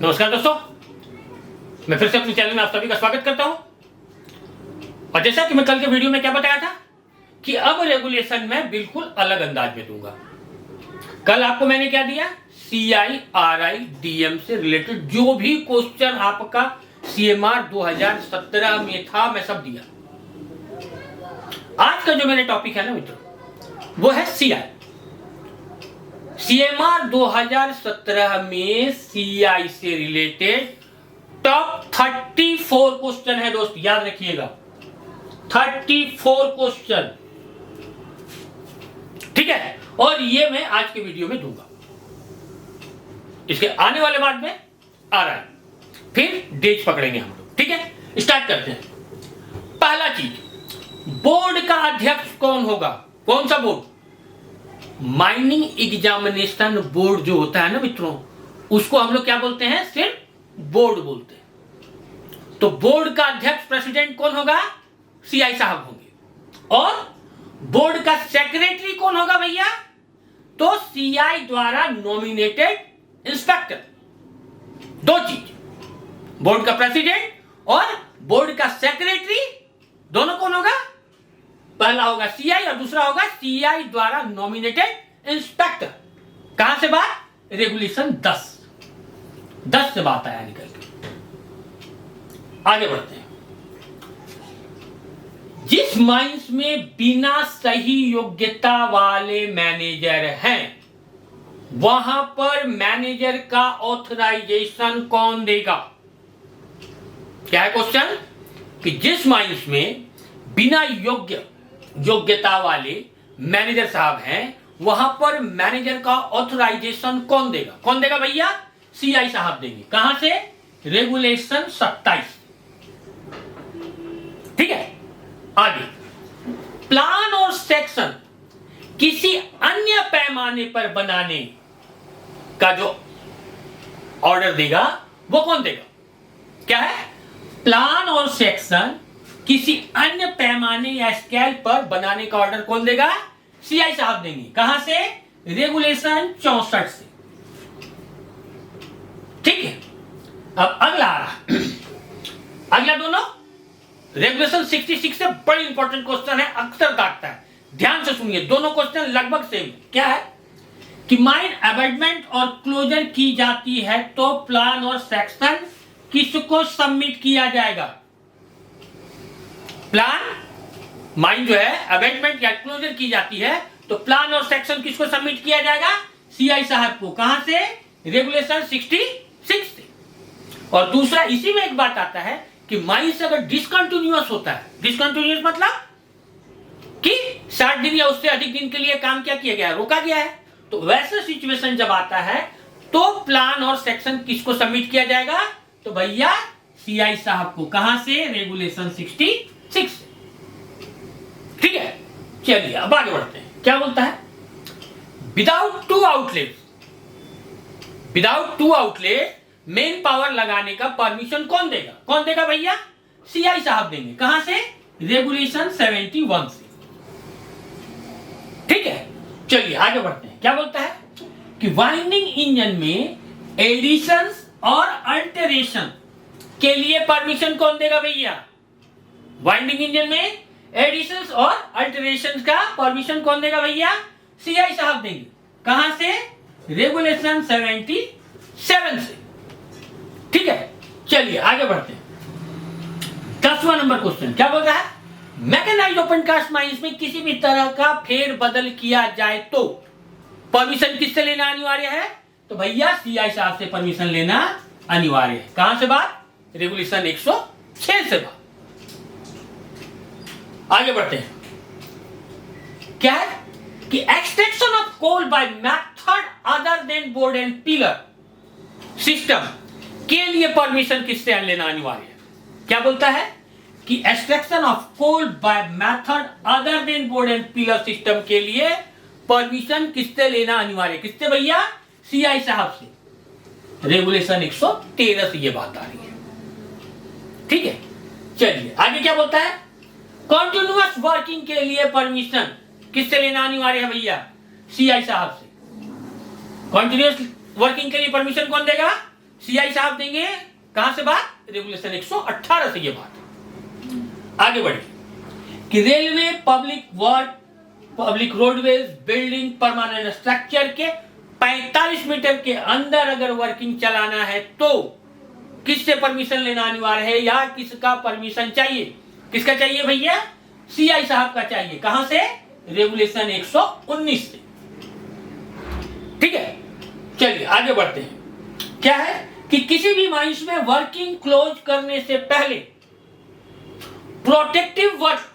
नमस्कार दोस्तों, मैं फिर से अपने चैनल में आप सभी का स्वागत करता हूं। और जैसा कि मैं कल के वीडियो में क्या बताया था कि अब रेगुलेशन मैं बिल्कुल अलग अंदाज में दूंगा। कल आपको मैंने क्या दिया, CIRI DM से रिलेटेड जो भी क्वेश्चन आपका CMR 2017 में था मैं सब दिया। आज का जो मेरा टॉपिक है ना मित्रों, वो है CMR 2017 में CI से रिलेटेड टॉप 34 क्वेश्चन है दोस्त, याद रखिएगा 34 क्वेश्चन, ठीक है। और ये मैं आज के वीडियो में दूंगा। इसके आने वाले बाद में आ रहा है, फिर डेज पकड़ेंगे हम लोग, ठीक है। स्टार्ट करते हैं। पहला चीज, बोर्ड का अध्यक्ष कौन होगा? कौन सा बोर्ड? माइनिंग एग्जामिनेशन बोर्ड जो होता है ना मित्रों, उसको हम लोग क्या बोलते हैं? सिर्फ बोर्ड बोलते हैं। तो बोर्ड का अध्यक्ष प्रेसिडेंट कौन होगा? CI साहब होंगे। और बोर्ड का सेक्रेटरी कौन होगा भैया? तो CI द्वारा नॉमिनेटेड इंस्पेक्टर। दो चीज, बोर्ड का प्रेसिडेंट और बोर्ड का सेक्रेटरी, दोनों कौन होगा? पहला होगा CI और दूसरा होगा CI द्वारा नॉमिनेटेड इंस्पेक्टर। कहां से बात? रेगुलेशन 10 से बात आया निकल के। आगे बढ़ते हैं। जिस माइंस में बिना सही योग्यता वाले मैनेजर हैं, वहां पर मैनेजर का ऑथराइजेशन कौन देगा? क्या है क्वेश्चन? कि जिस माइंस में बिना योग्यता वाले मैनेजर साहब हैं, वहां पर मैनेजर का ऑथराइजेशन कौन देगा? कौन देगा भैया? CI साहब देंगे। कहां से? रेगुलेशन 27, ठीक है। आगे, प्लान और सेक्शन किसी अन्य पैमाने पर बनाने का जो ऑर्डर देगा वो कौन देगा? क्या है? प्लान और सेक्शन किसी अन्य पैमाने या स्केल पर बनाने का ऑर्डर कौन देगा? CI साहब देंगे। कहां से? रेगुलेशन 64 से, ठीक है। अब अगला आ रहा अगला दोनों रेगुलेशन 66 से बड़ी इंपॉर्टेंट क्वेश्चन है, अक्सर काटता है। ध्यान से सुनिए, दोनों क्वेश्चन लगभग सेम। क्या है कि माइन अबैंडमेंट और क्लोजर की जाती है तो प्लान और सेक्शन किसको सबमिट किया जाएगा? प्लान, माइन जो है अबैंडमेंट या क्लोजर की जाती है तो प्लान और सेक्शन किसको सबमिट किया जाएगा? CI साहब को। कहां से? रेगुलेशन 66 से। और दूसरा, इसी में एक बात आता है कि माइन से अगर डिसकंटिन्यूअस होता है, डिसकंटिन्यूअस मतलब कि 60 दिन या उससे अधिक दिन के लिए काम क्या किया गया है? रोका गया है। तो वैसे सिचुएशन जब आता है तो प्लान और सेक्शन किसको सबमिट किया जाएगा? तो भैया CI साहब को। कहां से? रेगुलेशन 66, ठीक है। चलिए अब आगे बढ़ते हैं। क्या बोलता है? Without to outlet main power लगाने का परमिशन कौन देगा? कौन देगा भैया? CI साहब देंगे। कहां से? रेगुलेशन 71 से, ठीक है। चलिए आगे बढ़ते हैं। क्या बोलता है कि वाइंडिंग इंजन में एडिशन और अल्टरेशन के लिए परमिशन कौन देगा भैया? वाइंडिंग इंजन में एडिशंस और अल्टरेशंस का परमिशन कौन देगा भैया? CI साहब देंगे। कहां से? रेगुलेशन 77 से, ठीक है। चलिए आगे बढ़ते हैं। 10वां नंबर क्वेश्चन क्या बोल रहा है? मैकेनाइज्ड ओपन कास्ट माइंस में किसी भी तरह का फेर बदल किया जाए तो परमिशन किससे लेना अनिवार्य है? तो भैया CI साहब से परमिशन लेना अनिवार्य है। कहां से बात? रेगुलेशन 106 से बात। आगे बढ़ते हैं। क्या है कि extraction of coal by method other than board and pillar system के लिए परमिशन किससे लेना अनिवार्य है? क्या बोलता है कि extraction of coal by method other than board and pillar system के लिए परमिशन किससे लेना अनिवार्य? किससे भैया? CI साहब से। रेगुलेशन 113 से ये बात आ रही है, ठीक है। चलिए आगे क्या बोलता है? कंटिन्यूअस वर्किंग के लिए परमिशन किससे लेना अनिवार्य है भैया? CI साहब से। कंटिन्यूअस वर्किंग के लिए परमिशन कौन देगा? सीआई साहब देंगे कहां से बात, रेगुलेशन 118 से ये बात। आगे बढ़े कि railway, public work, public roadways, building, permanent structure के 45 मीटर के अंदर अगर वर्किंग चलाना है तो किससे परमिशन लेना अनिवार्य है या किसका परमिशन चाहिए, किसका चाहिए भैया, सीआई साहब का चाहिए। कहां से, रेगुलेशन 119 से। ठीक है, चलिए आगे बढ़ते हैं। क्या है कि किसी भी माइंस में वर्किंग क्लोज करने से पहले प्रोटेक्टिव वर्क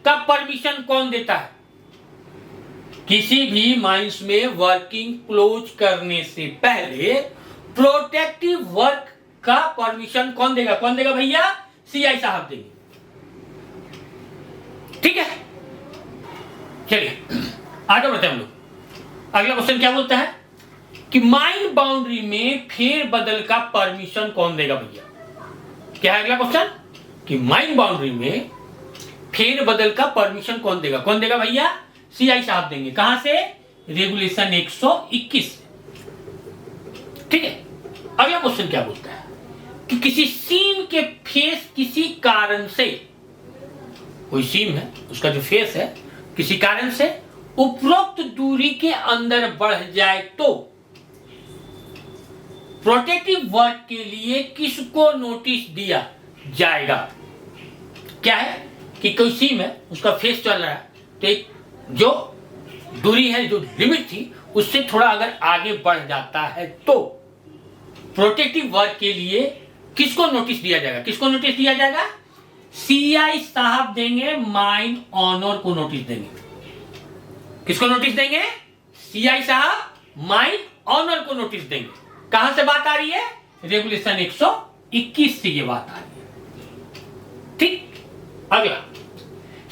का परमिशन कौन देता है। किसी भी माइंस में वर्किंग क्लोज करने से पहले प्रोटेक्टिव वर्क का परमिशन कौन देगा, कौन देगा भैया, सीआई साहब देंगे। ठीक है, चलिए आगे बढ़ते हैं हम लोग। अगला क्वेश्चन क्या बोलता है कि माइन बाउंड्री में फेरबदल का परमिशन कौन देगा भैया। क्या है अगला क्वेश्चन कि माइन बाउंड्री में फेरबदल का परमिशन कौन देगा, कौन देगा भैया, सीआई साहब देंगे। कहां से, रेगुलेशन 121 से। ठीक है, अगला क्वेश्चन क्या बोलता है कि किसी सीम के फेस किसी कारण से, कोई सीम है उसका जो फेस है किसी कारण से उपरोक्त दूरी के अंदर बढ़ जाए तो प्रोटेक्टिव वर्क के लिए किसको नोटिस दिया जाएगा। क्या है कि कोई सीम है उसका फेस चल रहा है तो एक जो दूरी है, जो लिमिट थी उससे थोड़ा अगर आगे बढ़ जाता है तो प्रोटेक्टिव वर्क के लिए किसको नोटिस दिया जाएगा, किसको नोटिस दिया जाएगा, सीआई साहब देंगे, माइन ऑनर को नोटिस देंगे। किसको नोटिस देंगे, सीआई साहब माइन ऑनर को नोटिस देंगे। कहां से बात आ रही है, रेगुलेशन 121 से ये बात आ रही है। ठीक, अगला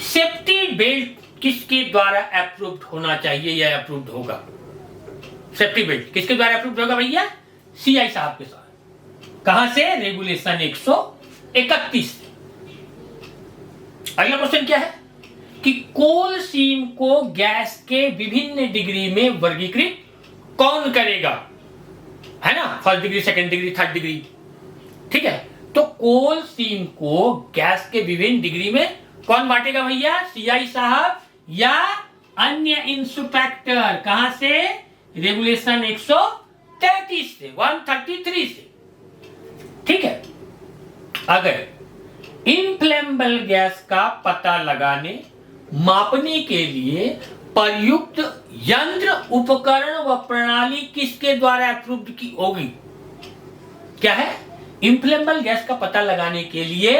सेफ्टी बेल्ट किसके द्वारा अप्रूव्ड होना चाहिए या अप्रूव्ड होगा। सेफ्टी बेल्ट किसके द्वारा अप्रूव्ड होगा भैया, सीआई साहब के साथ। कहां से, रेगुलेशन 131 से। अगला क्वेश्चन क्या है कि कोल सीम को गैस के विभिन्न डिग्री में वर्गीकृत कौन करेगा, है ना, first degree, second degree, third degree. ठीक है, तो कोल सीम को गैस के विभिन्न डिग्री में कौन बांटेगा भैया, सीआई साहब या अन्य इंस्पेक्टर। कहां से, रेगुलेशन 133 से, 133 से। ठीक है, अगर इनफ्लेमेबल गैस का पता लगाने, मापने के लिए प्रयुक्त यंत्र, उपकरण व प्रणाली किसके द्वारा अप्रूव्ड की होगी। क्या है, इनफ्लेमेबल गैस का पता लगाने के लिए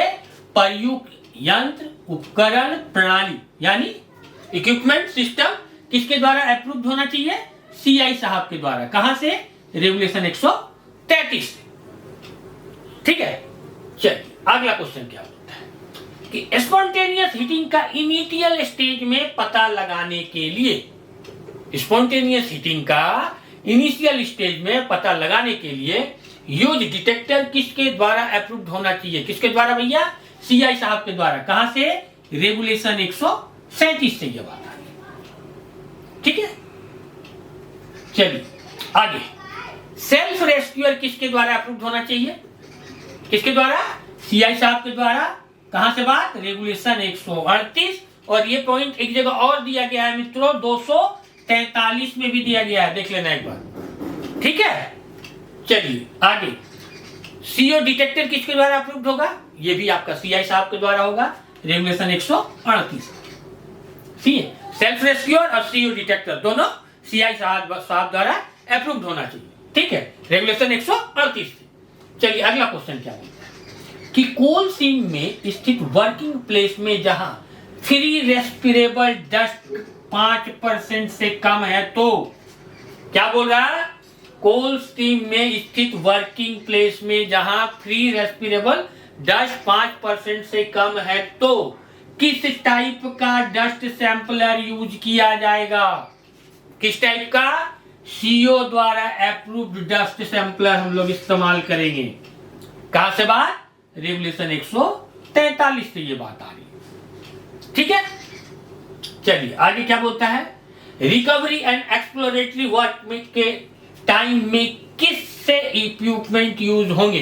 प्रयुक्त यंत्र, उपकरण, प्रणाली यानी इक्विपमेंट, सिस्टम किसके द्वारा अप्रूव्ड होना चाहिए, सीआई साहब के द्वारा। कहां से, रेगुलेशन 133 से। ठीक है, चलिए अगला क्वेश्चन क्या बोलता है कि स्पॉन्टेनियस हीटिंग का इनिशियल स्टेज में पता लगाने के लिए, स्पॉन्टेनियस हीटिंग का इनिशियल स्टेज में पता लगाने के लिए यूज डिटेक्टर किसके द्वारा अप्रूव्ड होना चाहिए, किसके द्वारा भैया, सीआई साहब के द्वारा। कहां से, रेगुलेशन 137 से यह बात आ रही है। ठीक है, चलिए आगे, सेल्फ रेस्क्यूअर किसके द्वारा अप्रूव्ड होना चाहिए, किसके द्वारा, सीआई साहब के द्वारा। कहां से बात, रेगुलेशन 138। और ये पॉइंट एक जगह और दिया गया है मित्रों, 243 में भी दिया गया है, देख लेना एक बार। ठीक है, चलिए आगे, सीओ डिटेक्टर किसके द्वारा अप्रूव्ड होगा, ये भी आपका सीआई साहब के द्वारा होगा, रेगुलेशन 138। सेल्फ रेस्क्यूअर और सीओ डिटेक्टर दोनों सीआई साहब द्वारा अप्रूव्ड होना चाहिए। ठीक है, रेगुलेशन 138। चलिए अगला क्वेश्चन क्या बोलता है कि कोल सीम में स्थित वर्किंग प्लेस में जहां फ्री रेस्पिरेबल डस्ट 5% से कम है तो, क्या बोल रहा है, कोल सीम में स्थित वर्किंग प्लेस में जहां फ्री रेस्पिरेबल डस्ट 5% से कम है तो किस टाइप का डस्ट सैंपलर यूज किया जाएगा, किस टाइप का, सीओ द्वारा अप्रूव्ड डस्ट सैंपलर हम लोग इस्तेमाल करेंगे। कहां से बात, रेगुलेशन 143 से ये बात आ रही है। ठीक है, चलिए आगे क्या बोलता है, रिकवरी एंड एक्सप्लोरेटरी वर्क के टाइम में किस से इक्विपमेंट यूज होंगे?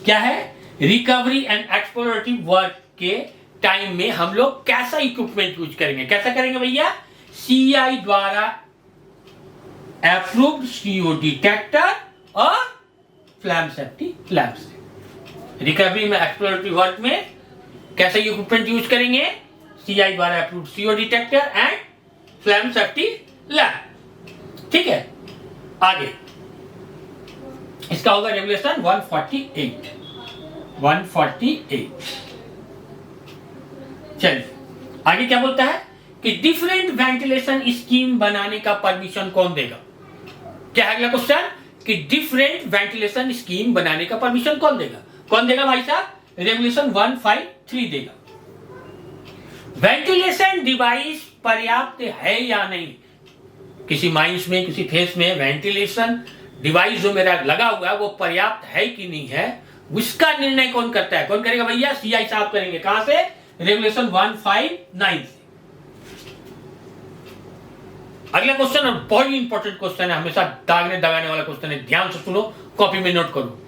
क्या है? रिकवरी एंड एक्सप्लोरेटिव वर्क के टाइम में हम लोग कैसा इक्विपमेंट यूज करेंगे? कैसा करेंगे भैया? सीआई द्वारा अप्रूव्ड सीओ डिटेक्टर और फ्लैम सेफ्टी लैब से। रिकवरी में एक्सप्लोरेटिव वर्क में कैसा इक्विपमेंट यूज करेंगे? सीआई द्वारा approved CO detector and flame safety lab. ठीक है, आगे इसका होगा रेगुलेशन 148। चलिए आगे क्या बोलता है कि डिफरेंट वेंटिलेशन स्कीम बनाने का परमिशन कौन देगा? क्या है अगला क्वेश्चन कि डिफरेंट वेंटिलेशन स्कीम बनाने का परमिशन कौन देगा? कौन देगा भाई साहब? रेगुलेशन 153 देगा। वेंटिलेशन डिवाइस पर्याप्त है या नहीं? किसी माइंस में, किसी फेस में वेंटिलेशन डिवाइस जो मेरा लगा हुआ है वो पर्याप्त है कि नहीं है, उसका निर्णय कौन करता है? कौन करेगा भैया? सीआई साहब करेंगे। कहां से? रेगुलेशन 159 से। अगला क्वेश्चन बहुत ही इंपॉर्टेंट क्वेश्चन है, हमेशा दागने दगाने वाला क्वेश्चन है, ध्यान से सुनो, कॉपी में नोट करो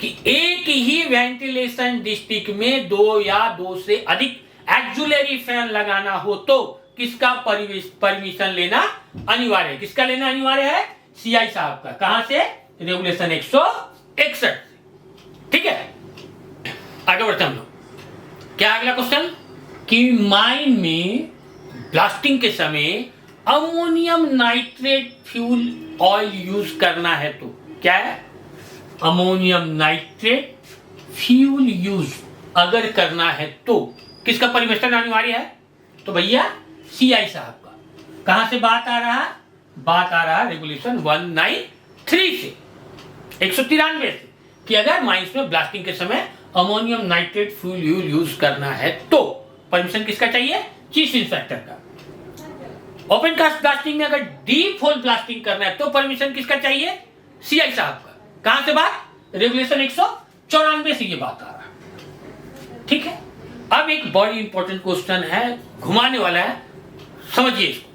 कि एक ही वेंटिलेशन डिस्ट्रिक्ट में 2 या 2 से अधिक एक्जुलरी फैन लगाना हो तो किसका परमिशन लेना अनिवार्य है? किसका लेना अनिवार्य है? सीआई साहब का। कहां से? रेगुलेशन 161। ठीक है, आगे बढ़ते हम लोग। क्या अगला क्वेश्चन कि माइन में ब्लास्टिंग के समय ammonium nitrate fuel oil use करना है तो क्या है? अमोनियम नाइट्रेट फ्यूल यूज अगर करना है तो किसका परमिशन अनिवार्य है? तो भैया सीआई साहब का। कहां से बात आ रहा? बात आ रहा रेगुलेशन 193 से, 193 से, कि अगर माइंस में ब्लास्टिंग के समय अमोनियम नाइट्रेट फ्यूल यूज करना है तो परमिशन किसका चाहिए? चीफ इंस्पेक्टर का। ओपन कास्ट ब्लास्टिंग में अगर डीप होल ब्लास्टिंग करना है तो परमिशन किसका चाहिए? सीआई साहब का। कहां से बात? रेगुलेशन 194 से ये बात आ रहा है। ठीक है, अब एक बड़ी इंपॉर्टेंट क्वेश्चन है, घुमाने वाला है, समझिए इसको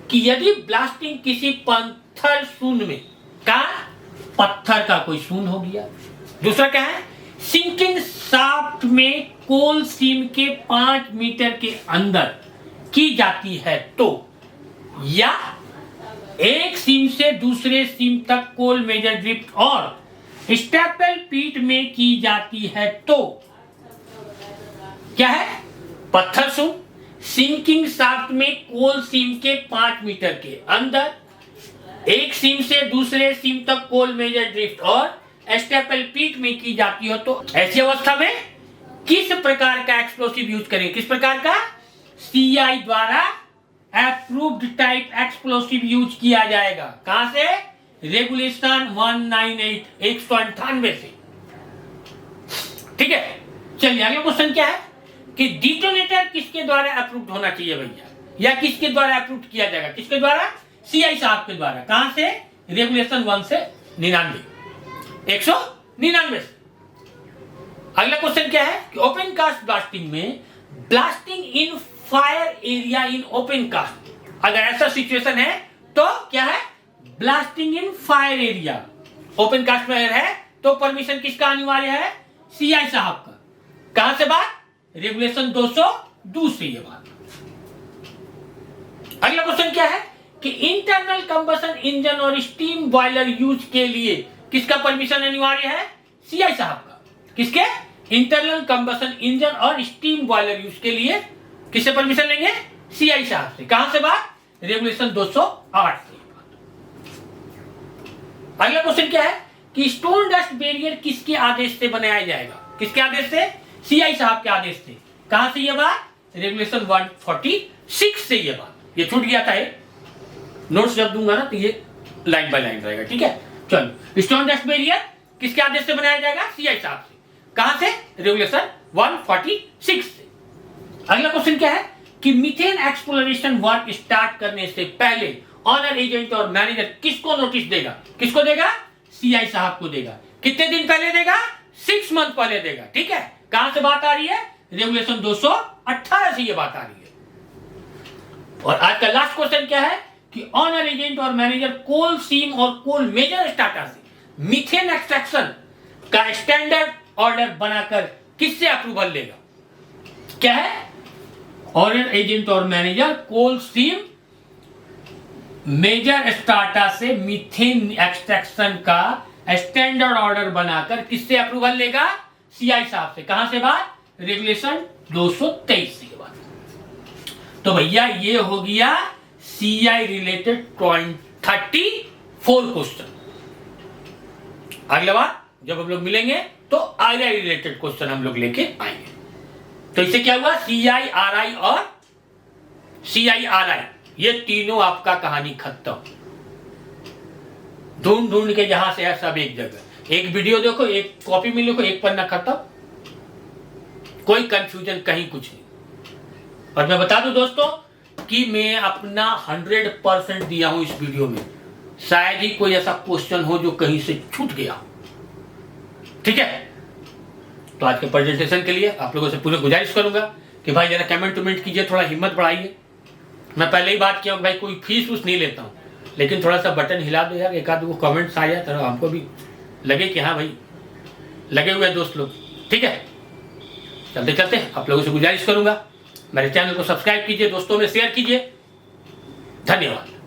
कि यदि ब्लास्टिंग किसी पत्थर शून्य में, का पत्थर का कोई शून्य हो गया, दूसरा क्या है सिंकिंग शाफ्ट में कोल सीम के 5 मीटर के अंदर की जाती है तो, या एक सीम से दूसरे सीम तक कोल मेजर ड्रिफ्ट और स्टेपल पीट में की जाती है तो क्या है? पत्थर शून्य, सिंकिंग शाफ्ट में कोल सीम के 5 मीटर के अंदर, एक सीम से दूसरे सीम तक कोल मेजर ड्रिफ्ट और स्टेपल पीट में की जाती हो तो ऐसी अवस्था में किस प्रकार का एक्सप्लोसिव यूज करें? किस प्रकार का? सीआई द्वारा अप्रूव्ड टाइप एक्सप्लोसिव यूज किया जाएगा। कहां से? रेगुलेशन 198, 198 से। ठीक है, चलिए अगला क्वेश्चन क्या है कि डिटोनेटर किसके द्वारा अप्रूव्ड होना चाहिए भैया, या किसके द्वारा अप्रूव्ड किया जाएगा? किसके द्वारा? सीआई साहब के द्वारा। कहां से? रेगुलेशन 199, 199 से। अगला क्वेश्चन क्या है कि ओपन कास्ट ब्लास्टिंग में blasting in fire area in open cast, अगर ऐसा सिचुएशन है तो क्या है? Blasting in fire area open cast में है तो परमिशन किसका अनिवार्य है? सीआई साहब का। कहां से बात? रेगुलेशन 202 से ये बात। अगला क्वेश्चन क्या है कि इंटरनल कंबशन इंजन और स्टीम बॉयलर यूज के लिए किसका परमिशन अनिवार्य है? सीआई साहब का। किसके? इंटरनल कंबशन इंजन और स्टीम बॉयलर यूज के लिए किससे परमिशन लेंगे? सीआई साहब से। कहां से बात? रेगुलेशन 208 से। अगला क्वेश्चन क्या है कि स्टोन डस्ट बैरियर किसके आदेश से बनाया जाएगा? किसके आदेश से? सीआई साहब के आदेश से। कहां से ये बात? रेगुलेशन 146 से ये बात। ये छूट गया था, नोट्स जब दूंगा ना तो ये लाइन बाय लाइन रहेगा। ठीक है, चलो स्टोन डस्ट बैरियर किसके आदेश से बनाया जाएगा? सीआई साहब से। कहां से? रेगुलेशन 146 से। अगला क्वेश्चन क्या है कि मीथेन एक्सप्लोरेशन वर्क स्टार्ट करने से पहले ऑनर एजेंट और मैनेजर किसको नोटिस देगा? किसको देगा? सीआई साहब को देगा। कितने दिन पहले देगा? 6 मंथ पहले देगा। ठीक है, कहां से बात आ रही है? रेगुलेशन 218 से ये बात आ रही है। और आज का लास्ट क्वेश्चन क्या है कि ऑनर एजेंट और मैनेजर कोल सीम और कोल मेजर स्टार्टर से मीथेन एक्सट्रैक्शन का स्टैंडर्ड ऑर्डर बनाकर किससे अप्रूवल लेगा? क्या है? ऑडिट एजेंट और मैनेजर कोल स्ट्रीम मेजर स्टार्टा से मीथेन एक्सट्रैक्शन का स्टैंडर्ड ऑर्डर बनाकर किससे अप्रूवल लेगा? सीआई साहब से। कहां से बात? रेगुलेशन 223 के बाद। तो भैया ये हो गया सीआई रिलेटेड 34 क्वेश्चन। अगला बार जब हम लोग मिलेंगे तो आरआई रिलेटेड क्वेश्चन हम लोग लेके आएंगे। तो इससे क्या हुआ? सीआई, आरआई और सीआईआरआई ये तीनों आपका कहानी खत्म। ढूंढ ढूंढ के जहां से है सब एक जगह। एक वीडियो देखो, एक कॉपी में लिखो, एक पन्ना खत्म, कोई कंफ्यूजन कहीं कुछ नहीं। और मैं बता दूं दोस्तों कि मैं अपना 100% दिया हूं इस वीडियो में। शायद ही कोई ऐसा क्वेश्चन हो जो कहीं से छूट गया। ठीक है, तो आज के प्रेजेंटेशन के लिए आप लोगों से पूरी गुजारिश करूंगा कि भाई जरा कमेंट वमेंट कीजिए, थोड़ा हिम्मत बढ़ाइए। मैं पहले ही बात किया भाई कोई फीस उस नहीं लेता हूं, लेकिन थोड़ा सा बटन हिला दो यार, एक आध वो कमेंट्स आ जाए तो हमको भी लगे कि हाँ भाई लगे हुए दोस्त लोग। ठीक है, चलते चलते आप लोगों से गुजारिश करूंगा मेरे चैनल को सब्सक्राइब कीजिए, दोस्तों में शेयर कीजिए। धन्यवाद।